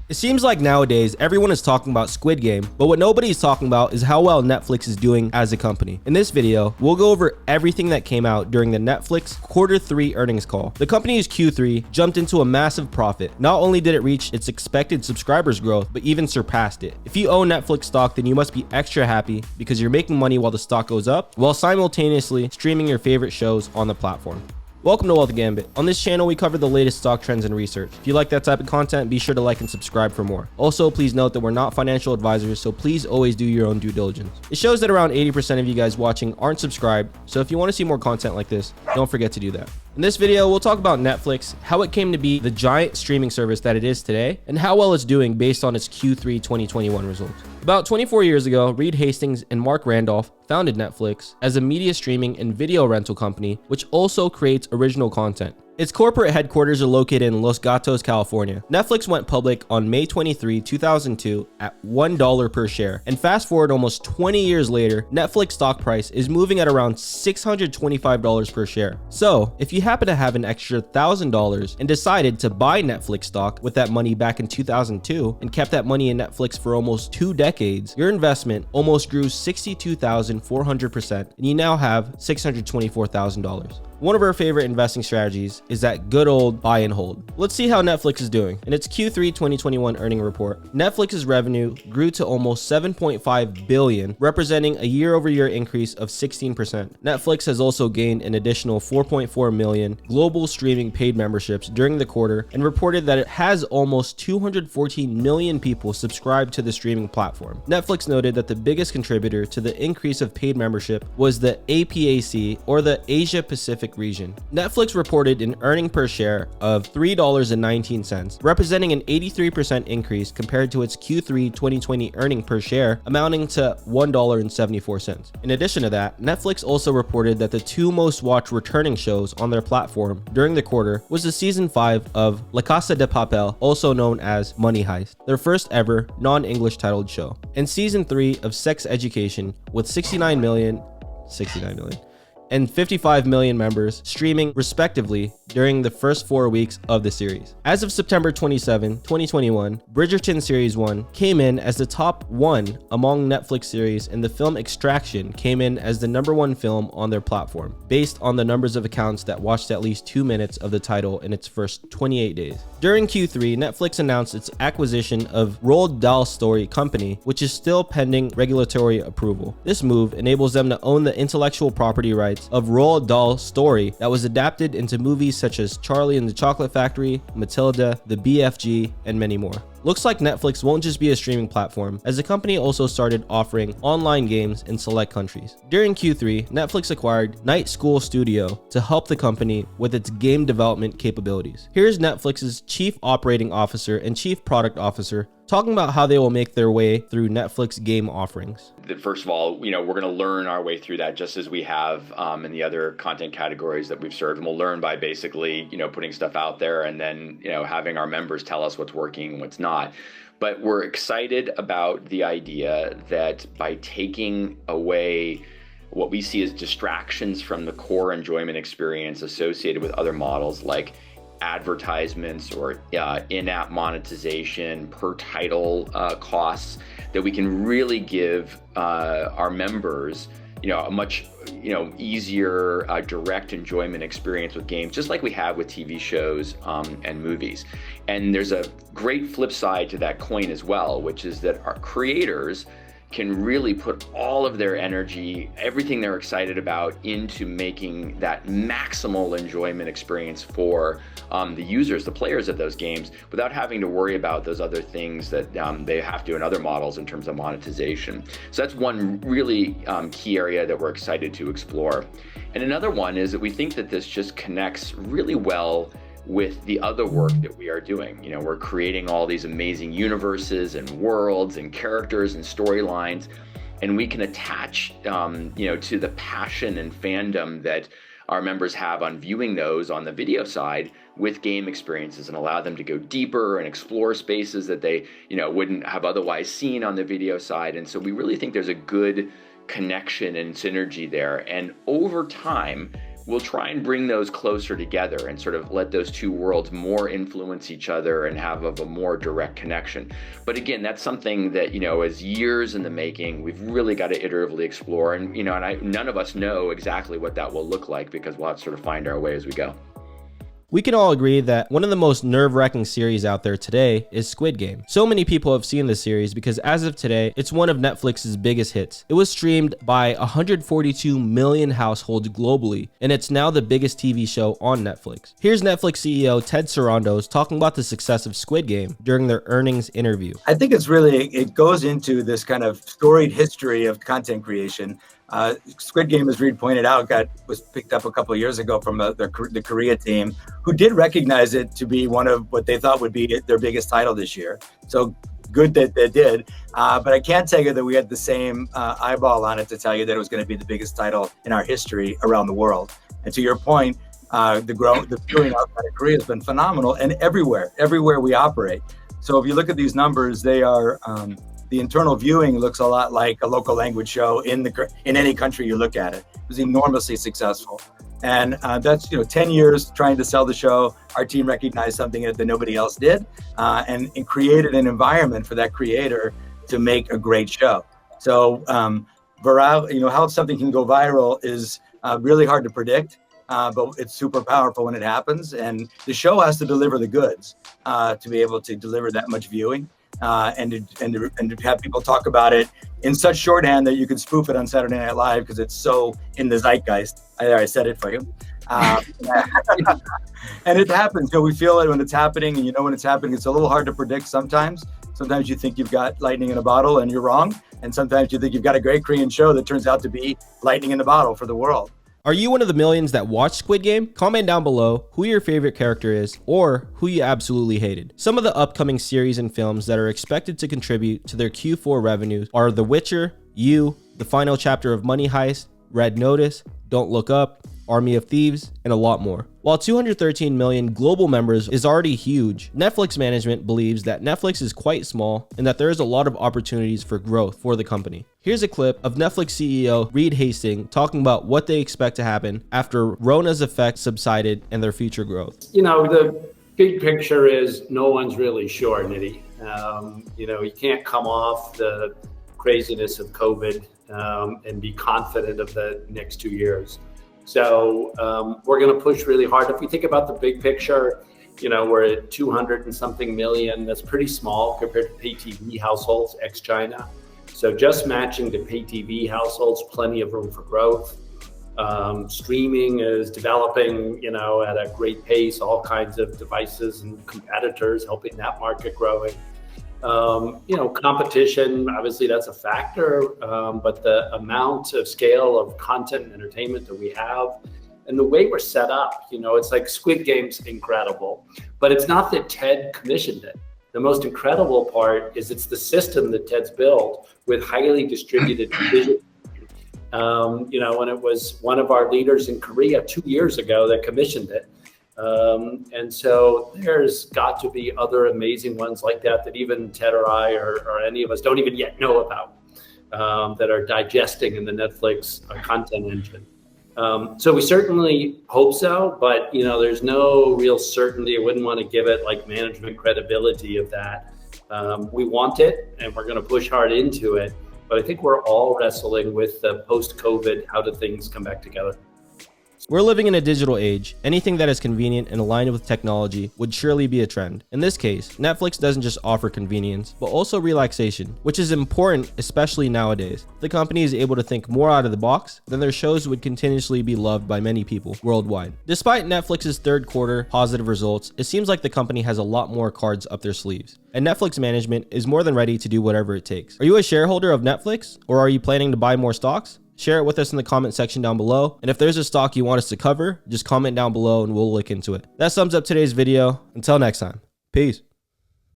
It seems like nowadays everyone is talking about Squid Game, but what nobody's talking about is how well Netflix is doing as a company. In this video, we'll go over everything that came out during the Netflix Q3 earnings call. The company's Q3 jumped into a massive profit. Not only did it reach its expected subscribers growth, but even surpassed it. If you own Netflix stock, then you must be extra happy because you're making money while the stock goes up, while simultaneously streaming your favorite shows on the platform. Welcome to Wealth Gambit. On this channel, we cover the latest stock trends and research. If you like that type of content, be sure to like and subscribe for more. Also, please note that we're not financial advisors, so please always do your own due diligence. It shows that around 80% of you guys watching aren't subscribed, so if you want to see more content like this, don't forget to do that. In this video, we'll talk about Netflix, how it came to be the giant streaming service that it is today, and how well it's doing based on its Q3 2021 results. About 24 years ago, Reed Hastings and Mark Randolph founded Netflix as a media streaming and video rental company, which also creates original content. Its corporate headquarters are located in Los Gatos, California. Netflix went public on May 23, 2002 at $1 per share. And fast forward almost 20 years later, Netflix stock price is moving at around $625 per share. So if you happen to have an extra $1,000 and decided to buy Netflix stock with that money back in 2002 and kept that money in Netflix for almost 2 decades, your investment almost grew 62,400% and you now have $624,000. One of our favorite investing strategies is that good old buy and hold. Let's see how Netflix is doing. In its Q3 2021 earning report, Netflix's revenue grew to almost $7.5 billion, representing a year-over-year increase of 16%. Netflix has also gained an additional 4.4 million global streaming paid memberships during the quarter and reported that it has almost 214 million people subscribed to the streaming platform. Netflix noted that the biggest contributor to the increase of paid membership was the APAC, or the Asia Pacific region. Netflix reported an earning per share of $3.19, representing an 83% increase compared to its Q3 2020 earning per share, amounting to $1.74. In addition to that, Netflix also reported that the 2 most watched returning shows on their platform during the quarter was the season 5 of La Casa de Papel, also known as Money Heist, their first ever non-English titled show, and season 3 of Sex Education with 69 million and 55 million members streaming respectively during the first 4 weeks of the series. As of September 27, 2021, Bridgerton Series 1 came in as the top 1 among Netflix series, and the film Extraction came in as the #1 film on their platform, based on the numbers of accounts that watched at least 2 minutes of the title in its first 28 days. During Q3, Netflix announced its acquisition of Roald Dahl Story Company, which is still pending regulatory approval. This move enables them to own the intellectual property rights of Roald Dahl's story that was adapted into movies such as Charlie and the Chocolate Factory, Matilda, the BFG, and many more. Looks like Netflix won't just be a streaming platform, as the company also started offering online games in select countries. During Q3, Netflix acquired Night School Studio to help the company with its game development capabilities. Here's Netflix's Chief Operating Officer and Chief Product Officer talking about how they will make their way through Netflix game offerings. First of all, we're going to learn our way through that just as we have in the other content categories that we've served. And we'll learn by basically, putting stuff out there and then, having our members tell us what's working and what's not. But we're excited about the idea that by taking away what we see as distractions from the core enjoyment experience associated with other models like advertisements or in-app monetization, per title costs, that we can really give our members a much easier direct enjoyment experience with games, just like we have with TV shows and movies. And there's a great flip side to that coin as well, which is that our creators can really put all of their energy, everything they're excited about, into making that maximal enjoyment experience for the users, the players of those games, without having to worry about those other things that they have to in other models in terms of monetization. So that's one really key area that we're excited to explore. And another one is that we think that this just connects really well with the other work that we are doing. We're creating all these amazing universes and worlds and characters and storylines, and we can attach, to the passion and fandom that our members have on viewing those on the video side with game experiences and allow them to go deeper and explore spaces that they, wouldn't have otherwise seen on the video side. And so we really think there's a good connection and synergy there. And over time, we'll try and bring those closer together and sort of let those two worlds more influence each other and have a more direct connection. But again, that's something that, is years in the making. We've really got to iteratively explore, and none of us know exactly what that will look like, because we'll have to sort of find our way as we go. We can all agree that one of the most nerve-wracking series out there today is Squid Game. So many people have seen this series because as of today, it's one of Netflix's biggest hits. It was streamed by 142 million households globally, and it's now the biggest TV show on Netflix. Here's Netflix CEO Ted Sarandos talking about the success of Squid Game during their earnings interview. I think it goes into this kind of storied history of content creation. Squid Game, as Reed pointed out, was picked up a couple of years ago from the Korea team, who did recognize it to be one of what they thought would be their biggest title this year. So good that they did. But I can't tell you that we had the same eyeball on it to tell you that it was going to be the biggest title in our history around the world. And to your point, the viewing outside of Korea has been phenomenal, and everywhere we operate. So if you look at these numbers, they are. The internal viewing looks a lot like a local language show in any country you look at it. It was enormously successful. And that's 10 years trying to sell the show. Our team recognized something that nobody else did, and created an environment for that creator to make a great show. So viral, how something can go viral is really hard to predict, but it's super powerful when it happens. And the show has to deliver the goods to be able to deliver that much viewing. And to have people talk about it in such shorthand that you can spoof it on Saturday Night Live because it's so in the zeitgeist. I said it for you. And it happens. We feel it when it's happening, and when it's happening. It's a little hard to predict sometimes. Sometimes you think you've got lightning in a bottle and you're wrong. And sometimes you think you've got a great Korean show that turns out to be lightning in the bottle for the world. Are you one of the millions that watch Squid Game? Comment down below who your favorite character is or who you absolutely hated. Some of the upcoming series and films that are expected to contribute to their Q4 revenues are The Witcher, You, the final chapter of Money Heist, Red Notice, Don't Look Up, Army of Thieves, and a lot more. While 213 million global members is already huge, Netflix management believes that Netflix is quite small and that there is a lot of opportunities for growth for the company. Here's a clip of Netflix CEO Reed Hastings talking about what they expect to happen after Rona's effect subsided and their future growth. The big picture is no one's really sure, Nitty. You can't come off the craziness of COVID and be confident of the next 2 years. So we're going to push really hard. If we think about the big picture, we're at 200 and something million. That's pretty small compared to pay TV households ex-China. So just matching the pay TV households, plenty of room for growth. Streaming is developing, at a great pace, all kinds of devices and competitors helping that market growing. Competition, obviously that's a factor, but the amount of scale of content and entertainment that we have and the way we're set up, it's like Squid Game's incredible, but it's not that Ted commissioned it. The most incredible part is it's the system that Ted's built with highly distributed vision. And it was one of our leaders in Korea 2 years ago that commissioned it. And so there's got to be other amazing ones like that even Ted or I or any of us don't even yet know about, that are digesting in the Netflix content engine. So we certainly hope so, but there's no real certainty. I wouldn't want to give it like management credibility of that. We want it and we're going to push hard into it, but I think we're all wrestling with the post-COVID, how do things come back together? We're living in a digital age. Anything that is convenient and aligned with technology would surely be a trend. In this case, Netflix doesn't just offer convenience, but also relaxation, which is important, especially nowadays. The company is able to think more out of the box, then their shows would continuously be loved by many people worldwide. Despite Netflix's third quarter positive results, it seems like the company has a lot more cards up their sleeves. And Netflix management is more than ready to do whatever it takes. Are you a shareholder of Netflix, or are you planning to buy more stocks? Share it with us in the comment section down below. And if there's a stock you want us to cover, just comment down below and we'll look into it. That sums up today's video. Until next time, peace.